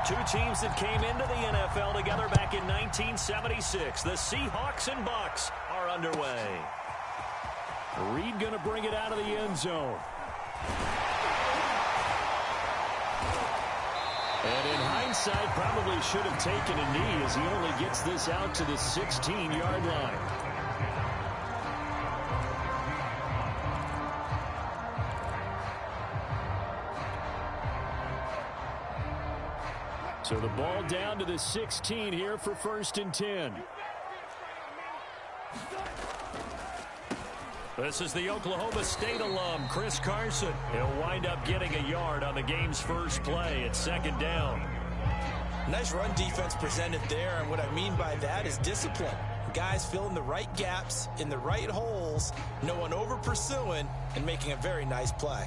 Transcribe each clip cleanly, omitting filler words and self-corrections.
Two teams that came into the NFL together back in 1976. The Seahawks and Bucs are underway. Reed going to bring it out of the end zone. And in hindsight, probably should have taken a knee as he only gets this out to the 16-yard line. So the ball down to the 16 here for 1st and 10. This is the Oklahoma State alum, Chris Carson. He'll wind up getting a yard on the game's first play at 2nd down. Nice run defense presented there, and what I mean by that is discipline. Guys filling the right gaps in the right holes, no one over pursuing, and making a very nice play.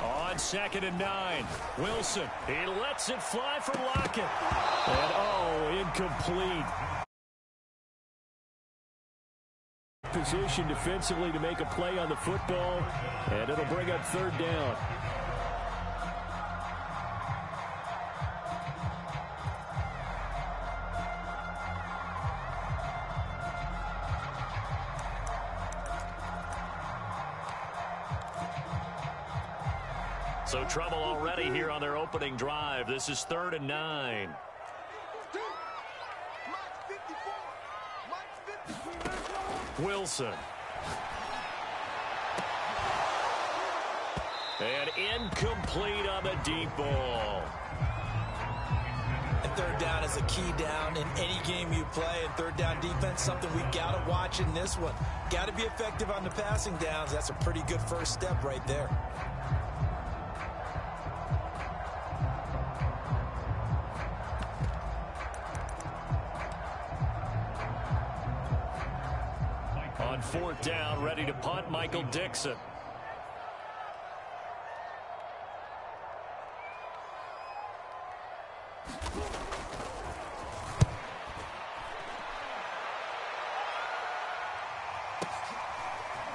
On 2nd and 9, Wilson. He lets it fly for Lockett. And, incomplete. Position defensively to make a play on the football, and it'll bring up 3rd down. So trouble already here on their opening drive. This is 3rd and 9. Wilson. And incomplete on the deep ball. And 3rd down is a key down in any game you play. And 3rd down defense, something we've got to watch in this one. Got to be effective on the passing downs. That's a pretty good first step right there. On 4th down, ready to punt, Michael Dixon.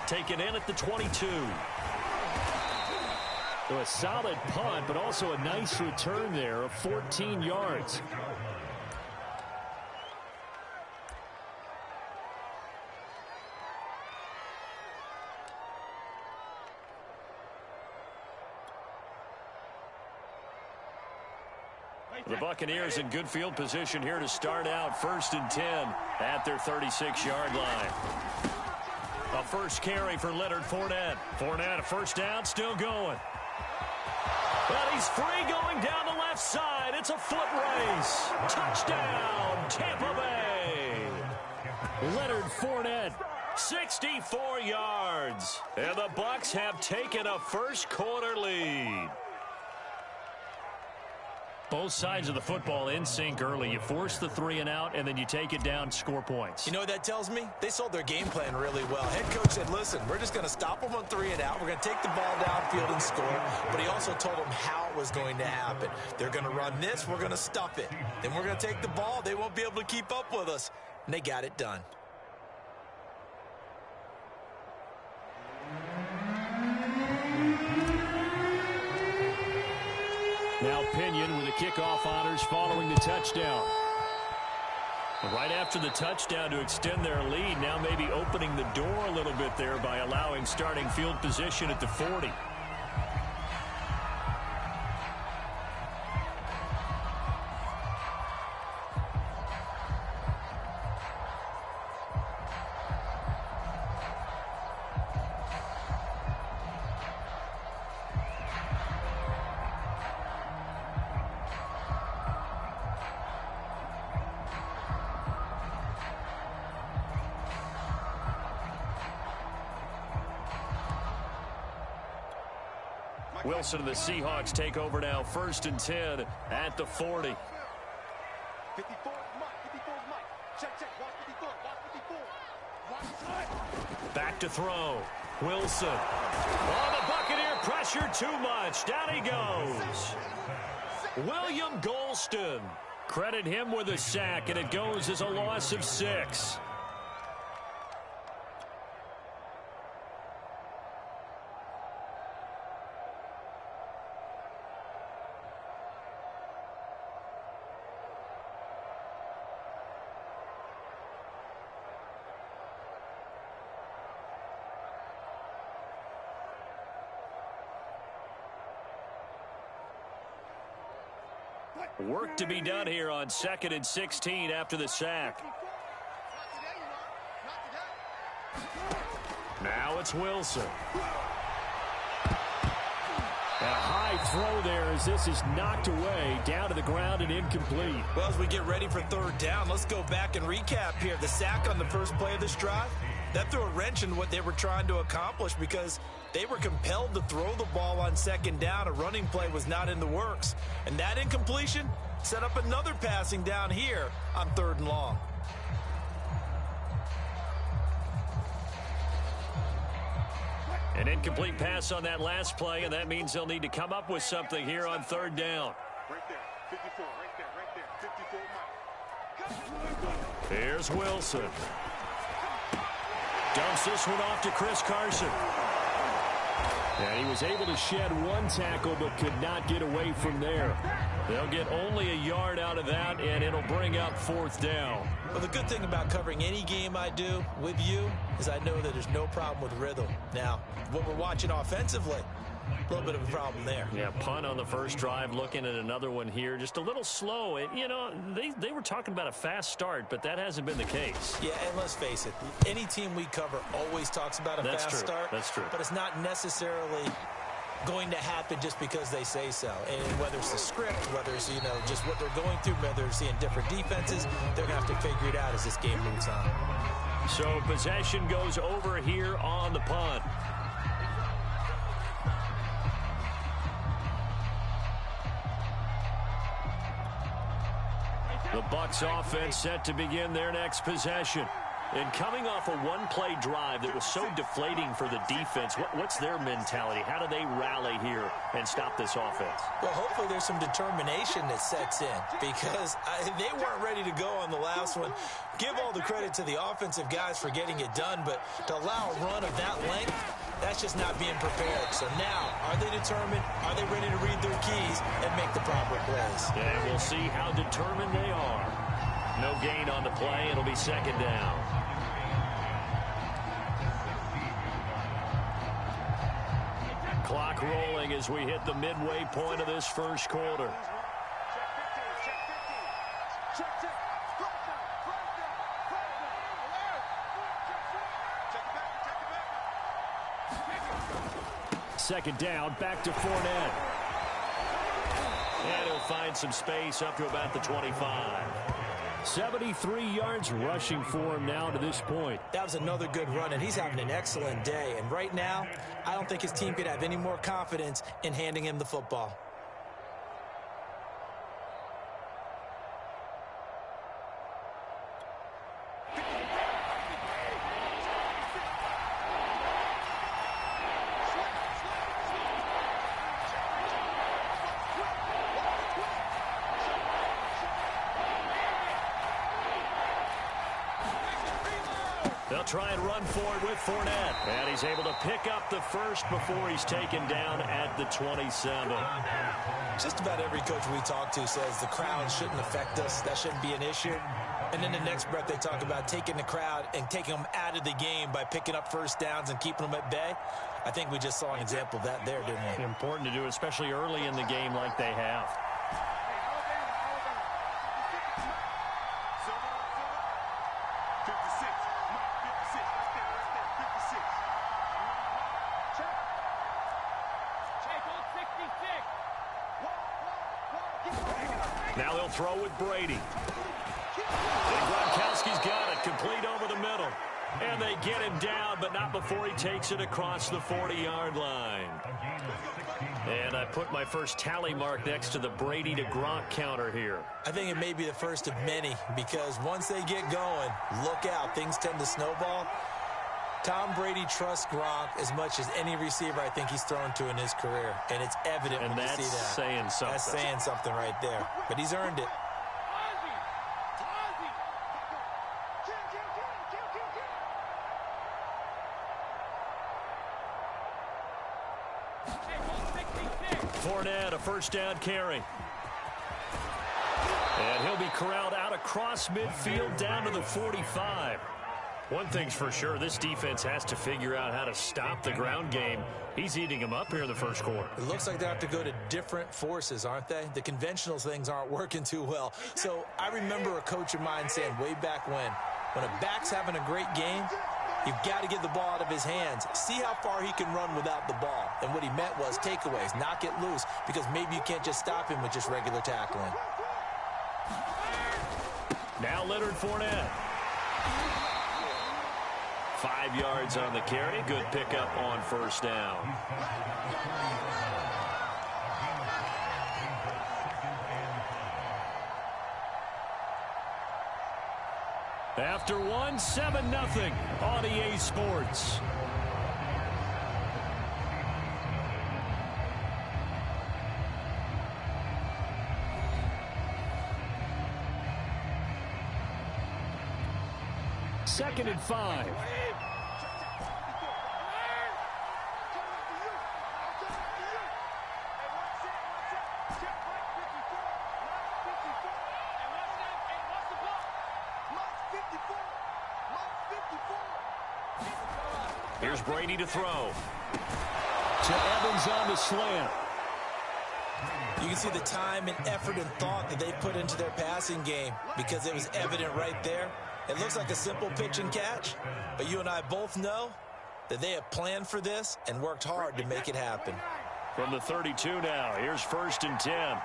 Taken in at the 22. So a solid punt, but also a nice return there of 14 yards. The Buccaneers in good field position here to start out 1st and 10 at their 36-yard line. A first carry for Leonard Fournette. Fournette, a first down, still going. But he's free going down the left side. It's a foot race. Touchdown, Tampa Bay. Leonard Fournette. 64 yards. And the Bucs have taken a first quarter lead. Both sides of the football in sync early. You force the 3 and out, and then you take it down, score points. You know what that tells me? They sold their game plan really well. Head coach said, listen, we're just going to stop them on 3 and out. We're going to take the ball downfield and score. But he also told them how it was going to happen. They're going to run this. We're going to stuff it. Then we're going to take the ball. They won't be able to keep up with us. And they got it done. Now Pinion with the kickoff honors following the touchdown. Right after the touchdown to extend their lead, now maybe opening the door a little bit there by allowing starting field position at the 40. Wilson and the Seahawks take over now, 1st and 10 at the 40. 54, Mike. 54, Mike. Check. Watch 54. Watch 54. Back to throw. Wilson. Oh, the Buccaneer pressure too much. Down he goes. William Golston. Credit him with a sack, and it goes as a loss of 6. Work to be done here on 2nd and 16 after the sack. Now it's Wilson. And a high throw there as this is knocked away, down to the ground and incomplete. Well, as we get ready for 3rd down, let's go back and recap here. The sack on the first play of this drive, that threw a wrench in what they were trying to accomplish because they were compelled to throw the ball on 2nd down. A running play was not in the works. And that incompletion set up another passing down here on 3rd and long. An incomplete pass on that last play, and that means they'll need to come up with something here on 3rd down. Right there, 54, right there, 54. Here's Wilson. Dumps this one off to Chris Carson. And he was able to shed one tackle but could not get away from there. They'll get only a yard out of that, and it'll bring up 4th down. Well, the good thing about covering any game I do with you is I know that there's no problem with rhythm. Now, what we're watching offensively, a little bit of a problem there. Yeah, punt on the first drive, looking at another one here. Just a little slow. And, you know, they were talking about a fast start, but that hasn't been the case. Yeah, and let's face it, any team we cover always talks about a fast start. That's true. But it's not necessarily going to happen just because they say so. And whether it's the script, whether it's, you know, just what they're going through, whether they're seeing different defenses, they're going to have to figure it out as this game moves on. So possession goes over here on the punt. The Bucs offense set to begin their next possession. And coming off a one-play drive that was so deflating for the defense, what's their mentality? How do they rally here and stop this offense? Well, hopefully there's some determination that sets in because they weren't ready to go on the last one. Give all the credit to the offensive guys for getting it done, but to allow a run of that length, that's just not being prepared. So now, are they determined? Are they ready to read their keys and make the proper plays? And we'll see how determined they are. No gain on the play. It'll be 2nd down. Clock rolling as we hit the midway point of this first quarter. Second down, back to Fournette. And he'll find some space up to about the 25. 73 yards rushing for him now to this point. That was another good run, and he's having an excellent day. And right now, I don't think his team could have any more confidence in handing him the football. They'll try and run forward with Fournette. And he's able to pick up the first before he's taken down at the 27. Just about every coach we talk to says the crowd shouldn't affect us. That shouldn't be an issue. And then the next breath they talk about taking the crowd and taking them out of the game by picking up first downs and keeping them at bay. I think we just saw an example of that there, didn't we? Important to do, especially early in the game like they have. Now they'll throw with Brady. And Gronkowski's got it, complete over the middle. And they get him down, but not before he takes it across the 40-yard line. And I put my first tally mark next to the Brady to Gronk counter here. I think it may be the first of many because once they get going, look out, things tend to snowball. Tom Brady trusts Gronk as much as any receiver I think he's thrown to in his career. And it's evident when you see that. And that's saying something. That's saying something right there. But he's earned it. Fournette, a first down carry. And he'll be corralled out across midfield down to the 45. One thing's for sure, this defense has to figure out how to stop the ground game. He's eating them up here in the first quarter. It looks like they have to go to different forces, aren't they? The conventional things aren't working too well. So I remember a coach of mine saying way back when a back's having a great game, you've got to get the ball out of his hands. See how far he can run without the ball. And what he meant was takeaways, knock it loose, because maybe you can't just stop him with just regular tackling. Now Leonard Fournette. 5 yards on the carry. Good pickup on first down. After 7-0 on EA Sports. Second and 5. Here's Brady to throw. To Evans on the slant. You can see the time and effort and thought that they put into their passing game because it was evident right there. It looks like a simple pitch and catch, but you and I both know that they have planned for this and worked hard to make it happen. From the 32 now, here's 1st and 10.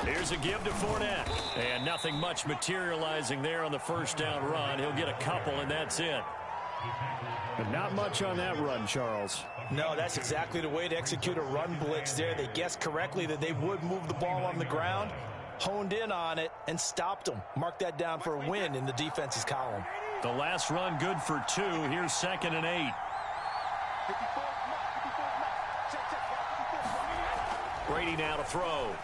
Here's a give to Fournette. And nothing much materializing there on the first down run. He'll get a couple, and that's it. But not much on that run, Charles. No, that's exactly the way to execute a run blitz there. They guessed correctly that they would move the ball on the ground, honed in on it, and stopped them. Mark that down for a win in the defense's column. The last run good for 2. Here's 2nd and 8. Brady now to throw.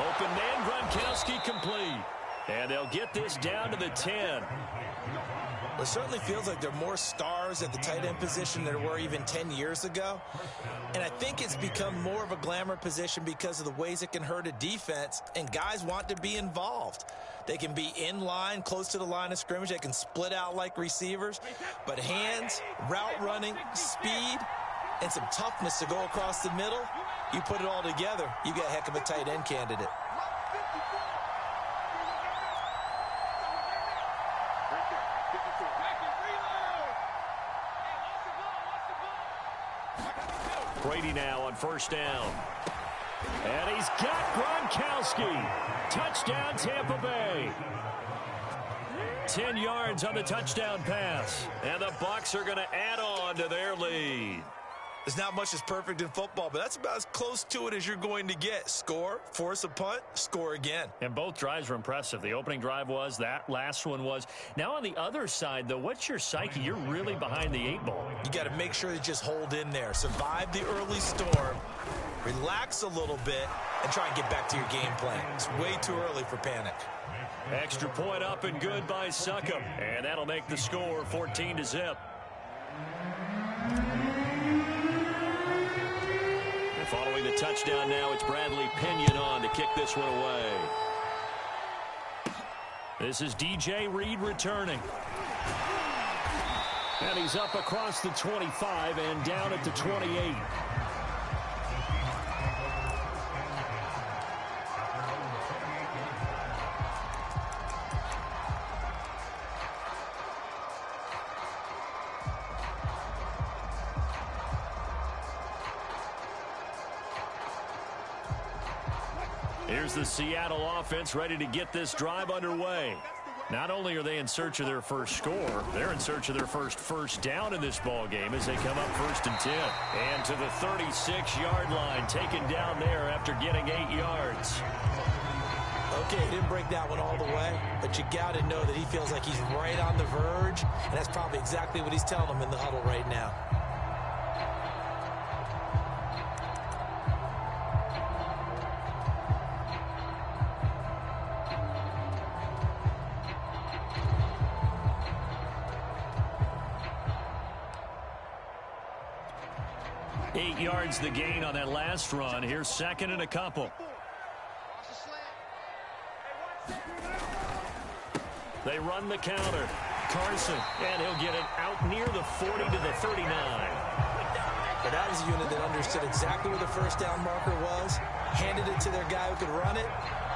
Open man, Gronkowski complete. And they'll get this down to the 10. It certainly feels like there are more stars at the tight end position than there were even 10 years ago. And I think it's become more of a glamour position because of the ways it can hurt a defense, and guys want to be involved. They can be in line, close to the line of scrimmage. They can split out like receivers. But hands, route running, speed, and some toughness to go across the middle, you put it all together, you got a heck of a tight end candidate. Brady now on first down. And he's got Gronkowski. Touchdown, Tampa Bay. 10 yards on the touchdown pass. And the Bucs are going to add on to their lead. There's not much that's perfect in football, but that's about as close to it as you're going to get. Score, force a punt, score again. And both drives were impressive. The opening drive was, that last one was. Now on the other side, though, what's your psyche? You're really behind the 8 ball. You got to make sure you just hold in there. Survive the early storm, relax a little bit, and try and get back to your game plan. It's way too early for panic. Extra point up and good by Succop. And that'll make the score 14-0. Following the touchdown now, it's Bradley Pinion on to kick this one away. This is DJ Reed returning. And he's up across the 25 and down at the 28. Here's the Seattle offense ready to get this drive underway. Not only are they in search of their first score, they're in search of their first down in this ball game as they come up 1st and 10. And to the 36-yard line, taken down there after getting 8 yards. Okay, he didn't break that one all the way, but you got to know that he feels like he's right on the verge, and that's probably exactly what he's telling them in the huddle right now. 8 yards the gain on that last run. Here's second and a couple. They run the counter. Carson, and he'll get it out near the 40 to the 39. But that was a unit that understood exactly where the first down marker was, handed it to their guy who could run it,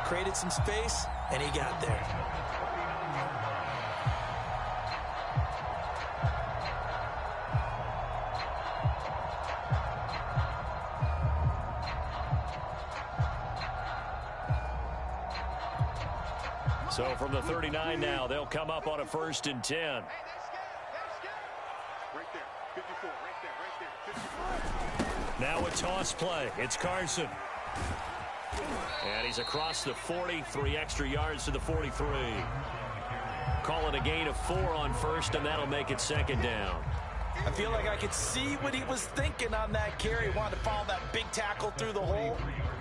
created some space, and he got there. So from the 39 now, they'll come up on a 1st and 10. Right there. 54. Right there. 54. Now a toss play. It's Carson. And he's across the 40, 3 extra yards to the 43. Call it a gain of 4 on 1st, and that'll make it 2nd down. I feel like I could see what he was thinking on that carry. He wanted to follow that big tackle through the hole.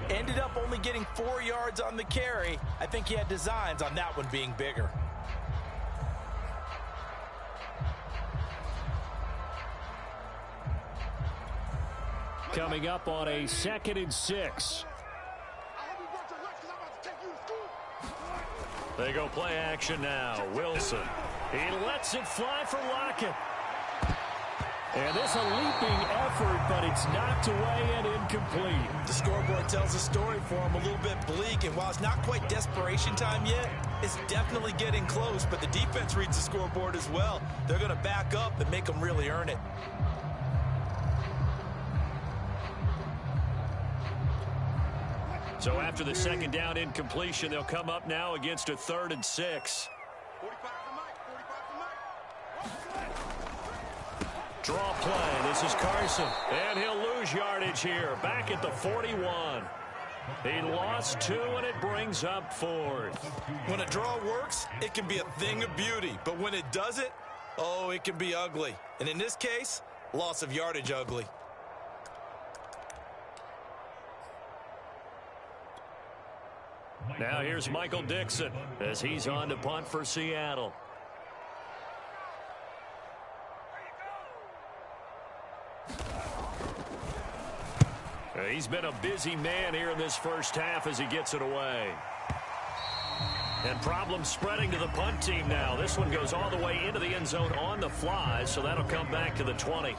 Ended up only getting 4 yards on the carry. I think he had designs on that one being bigger. Coming up on a 2nd and 6. They go play action now. Wilson. He lets it fly for Lockett. And this a leaping effort, but it's knocked away and incomplete. The scoreboard tells a story for him, a little bit bleak, and while it's not quite desperation time yet, it's definitely getting close, but the defense reads the scoreboard as well. They're going to back up and make them really earn it. So after the 2nd down incompletion, they'll come up now against a 3rd and 6. Draw play. This is Carson. And he'll lose yardage here. Back at the 41. He lost 2, and it brings up 4th. When a draw works, it can be a thing of beauty. But when it doesn't, oh, it can be ugly. And in this case, loss of yardage ugly. Now here's Michael Dixon as he's on to punt for Seattle. He's been a busy man here in this first half as he gets it away. And problems spreading to the punt team now. This one goes all the way into the end zone on the fly, so that'll come back to the 20.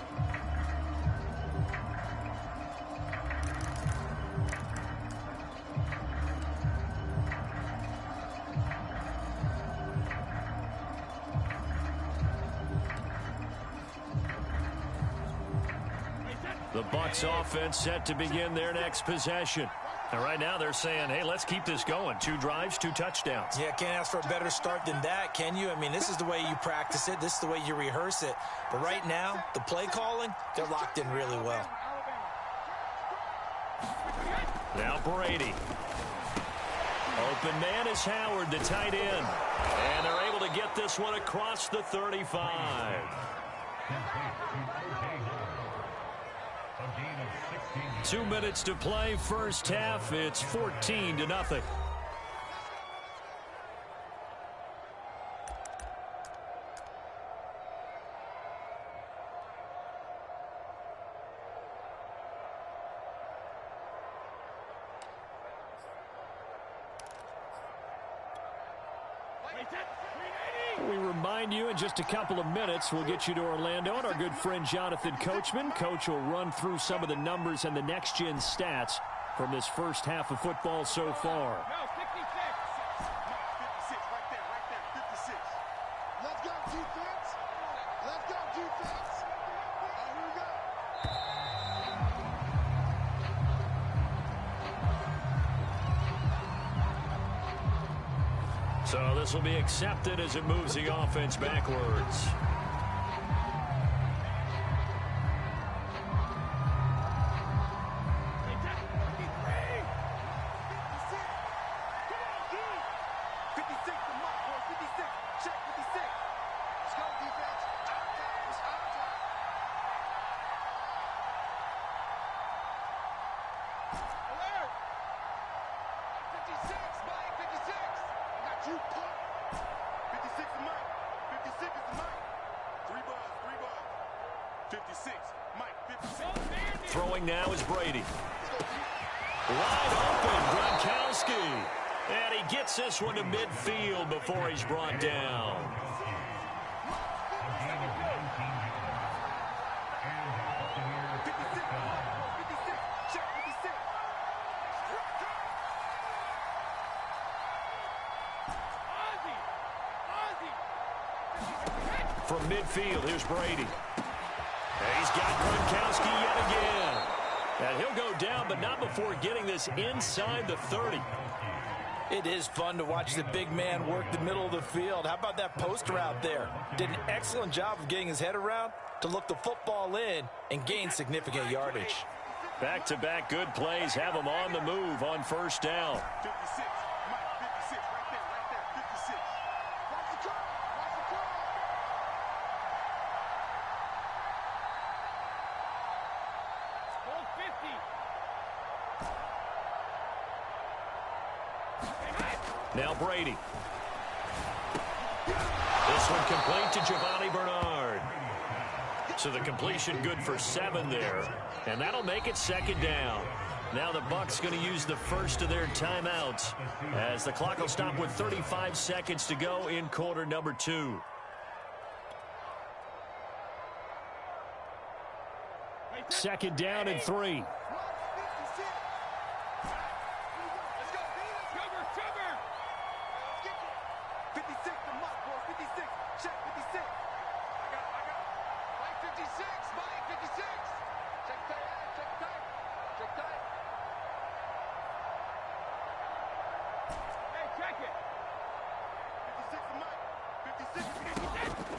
The Bucs offense set to begin their next possession. And right now they're saying, hey, let's keep this going. 2 drives, 2 touchdowns. Yeah, can't ask for a better start than that, can you? I mean, this is the way you practice it. This is the way you rehearse it. But right now, the play calling, they're locked in really well. Now Brady. Open man is Howard, the tight end. And they're able to get this one across the 35. 2 minutes to play, first half. It's 14-0. We remind you in just a couple of minutes we'll get you to Orlando and our good friend Jonathan Coachman. Coach will run through some of the numbers and the next-gen stats from this first half of football so far. No, 56. 56, right there, 56. Let's go, defense. Let's go, defense. Here we go. So this will be accepted as it moves the offense backwards. Fifty-six. Throwing now is Brady. Wide open, Gronkowski. And he gets this one to midfield before he's brought down. From midfield, here's Brady. And he's got Gronkowski yet again. And he'll go down, but not before getting this inside the 30. It is fun to watch the big man work the middle of the field. How about that poster out there? Did an excellent job of getting his head around to look the football in and gain significant yardage. Back-to-back good plays have him on the move on first down. 56. Mike, 56. Right there, 56. Watch the curl. Watch the curl. Hold 50. Now Brady. This one complete to Giovanni Bernard. So the completion good for 7 there. And that'll make it second down. Now the Bucs going to use the first of their timeouts as the clock will stop with 35 seconds to go in quarter number 2. Second down and 3.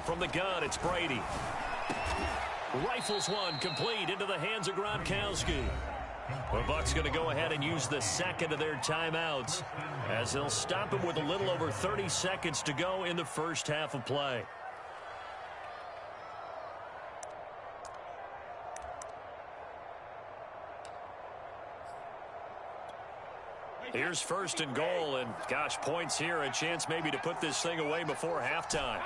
From the gun, it's Brady. Rifles one complete into the hands of Gronkowski. The Bucs going to go ahead and use the second of their timeouts as they'll stop him with a little over 30 seconds to go in the first half of play. Here's first and goal, and gosh, points here, a chance maybe to put this thing away before halftime.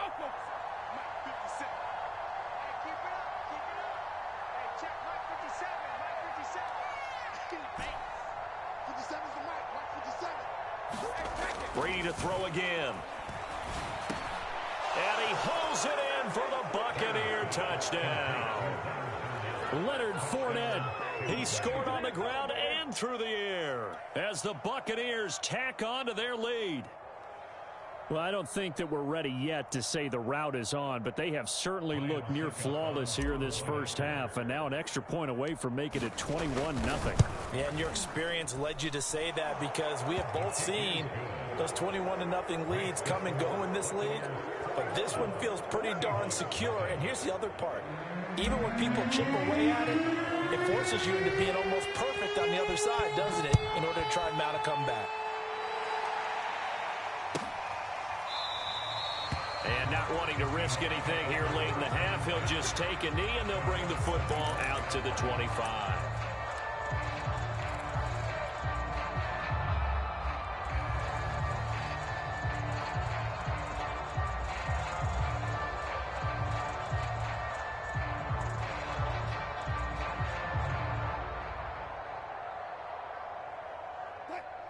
Brady to throw again. And he holds it in for the Buccaneer touchdown. Leonard Fournette. He scored on the ground and through the air as the Buccaneers tack on to their lead. Well, I don't think that we're ready yet to say the route is on, but they have certainly looked near flawless here in this first half, and now an extra point away from making it 21-0. Yeah, and your experience led you to say that because we have both seen those 21-0 leads come and go in this league, but this one feels pretty darn secure. And here's the other part. Even when people chip away at it, it forces you into being almost perfect on the other side, doesn't it, in order to try and mount a comeback. And not wanting to risk anything here late in the half, he'll just take a knee, and they'll bring the football out to the 25.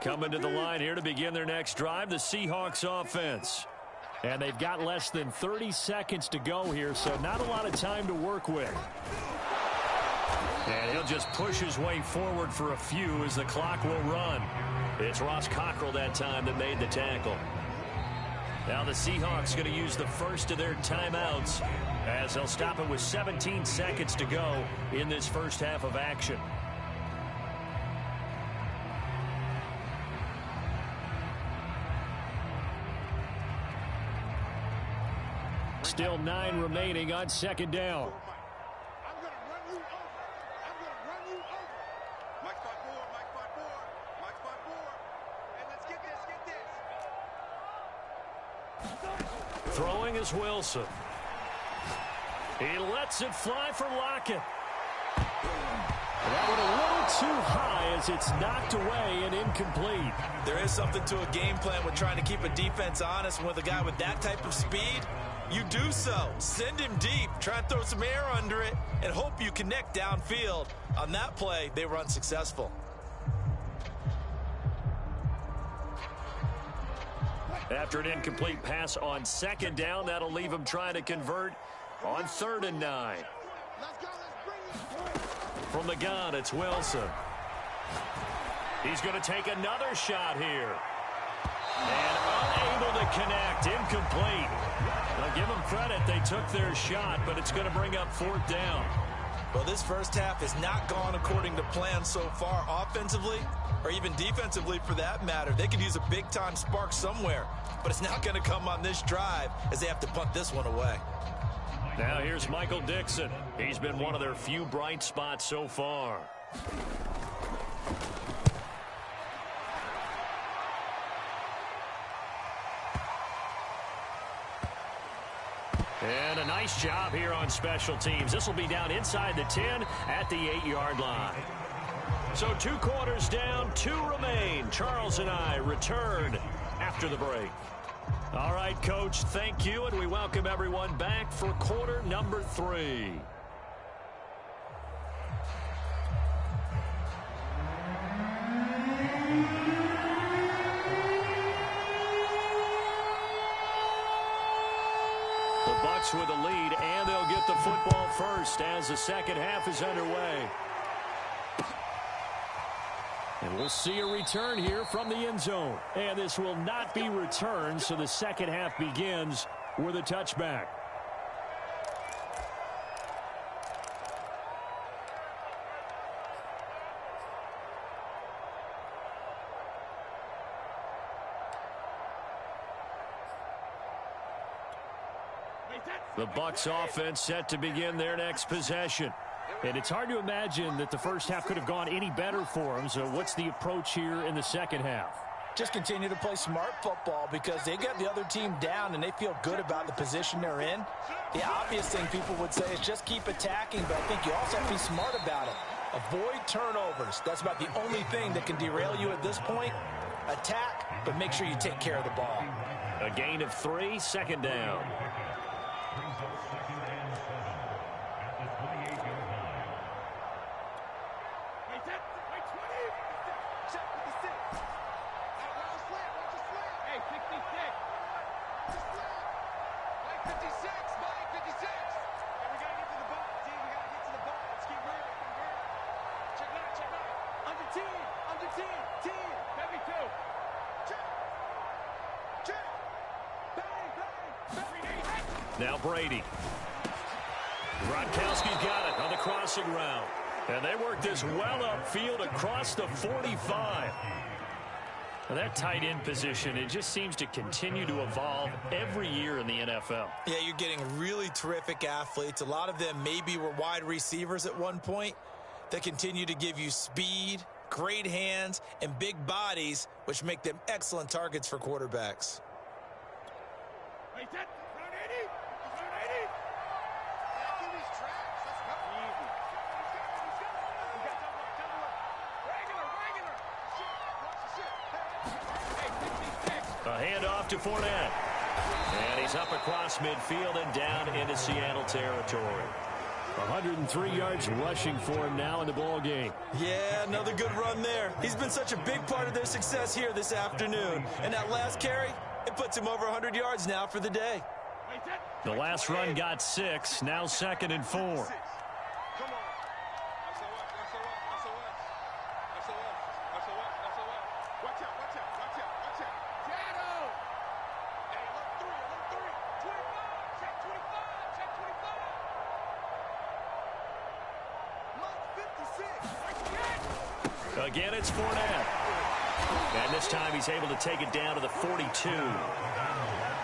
Coming to the line here to begin their next drive, the Seahawks offense. And they've got less than 30 seconds to go here, so not a lot of time to work with. And he'll just push his way forward for a few as the clock will run. It's Ross Cockrell that time that made the tackle. Now the Seahawks going to use the first of their timeouts as they'll stop it with 17 seconds to go in this first half of action. Still 9 remaining on second down. I'm going to run you over. I'm going to run you over. Mike 5-4, Mike 5-4, Mike 5-4. And let's get this. Throwing is Wilson. He lets it fly for Lockett. That one a little too high as it's knocked away and incomplete. There is something to a game plan with trying to keep a defense honest. With a guy with that type of speed, You do so. Send him deep. Try and throw some air under it and hope you connect downfield. On that play, they were unsuccessful. After an incomplete pass on second down, that'll leave him trying to convert on 3rd and 9. From the gun, it's Wilson. He's going to take another shot here. And unable to connect. Incomplete. Now give them credit. They took their shot, but it's going to bring up 4th down. Well, this first half has not gone according to plan so far offensively, or even defensively for that matter. They could use a big-time spark somewhere, but it's not going to come on this drive as they have to punt this one away. Now here's Michael Dixon. He's been one of their few bright spots so far. And a nice job here on special teams. This will be down inside the 10 at the 8-yard line. So 2 quarters down, 2 remain. Charles and I return after the break. All right, Coach, thank you, and we welcome everyone back for quarter number 3. The Bucs with a lead, and they'll get the football first as the second half is underway. And we'll see a return here from the end zone. And this will not be returned, so the second half begins with a touchback. The Bucs offense set to begin their next possession. And it's hard to imagine that the first half could have gone any better for them. So what's the approach here in the second half? Just continue to play smart football because they got the other team down and they feel good about the position they're in. The obvious thing people would say is just keep attacking, but I think you also have to be smart about it. Avoid turnovers. That's about the only thing that can derail you at this point. Attack, but make sure you take care of the ball. A gain of 3, second down. Now Brady. Gronkowski's got it on the crossing route. And they work this well upfield across the 45. Now that tight end position, it just seems to continue to evolve every year in the NFL. Yeah, you're getting really terrific athletes. A lot of them maybe were wide receivers at one point that continue to give you speed, great hands, and big bodies, which make them excellent targets for quarterbacks. A handoff to Fournette. And he's up across midfield and down into Seattle territory. 103 yards rushing for him now in the ball game. Yeah, another good run there. He's been such a big part of their success here this afternoon. And that last carry, it puts him over 100 yards now for the day. The last run got 6, now 2nd and 4. Again, it's Fournette. And this time he's able to take it down to the 42.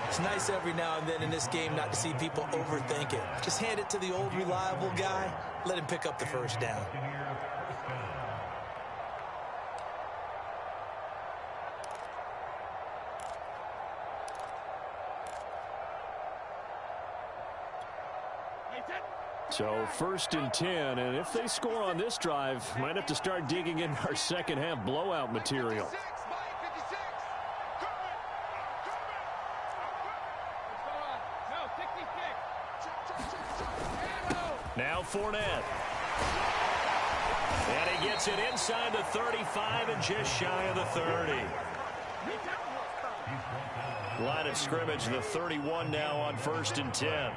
It's nice every now and then in this game not to see people overthink it. Just hand it to the old reliable guy. Let him pick up the first down. So 1st and 10, and if they score on this drive, might have to start digging in our second half blowout material. Now Fournette. And he gets it inside the 35 and just shy of the 30. Line of scrimmage, the 31 now on 1st and 10.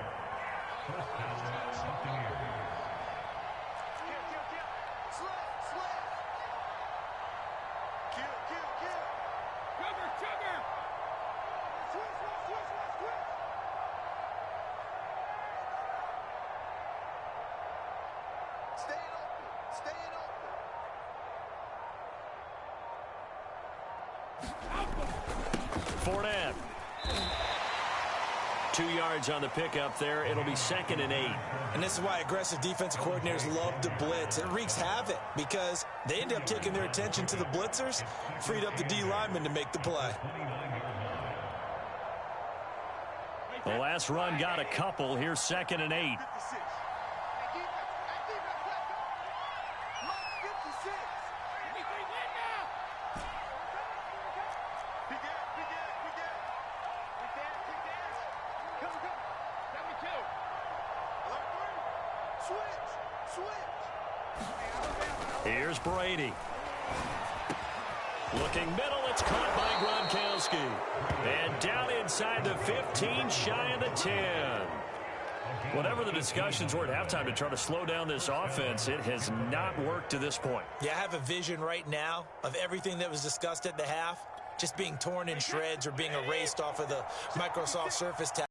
Fournette. 2 yards on the pickup there. It'll be 2nd and 8. And this is why aggressive defensive coordinators love to blitz. It wreaks havoc because they end up taking their attention to the blitzers, freed up the D lineman to make the play. The last run got a couple. Here's 2nd and 8. Here's Brady. Looking middle, it's caught by Gronkowski. And down inside the 15, shy of the 10. Whatever the discussions were at halftime to try to slow down this offense, it has not worked to this point. Yeah, I have a vision right now of everything that was discussed at the half just being torn in shreds or being erased off of the Microsoft Surface tablet.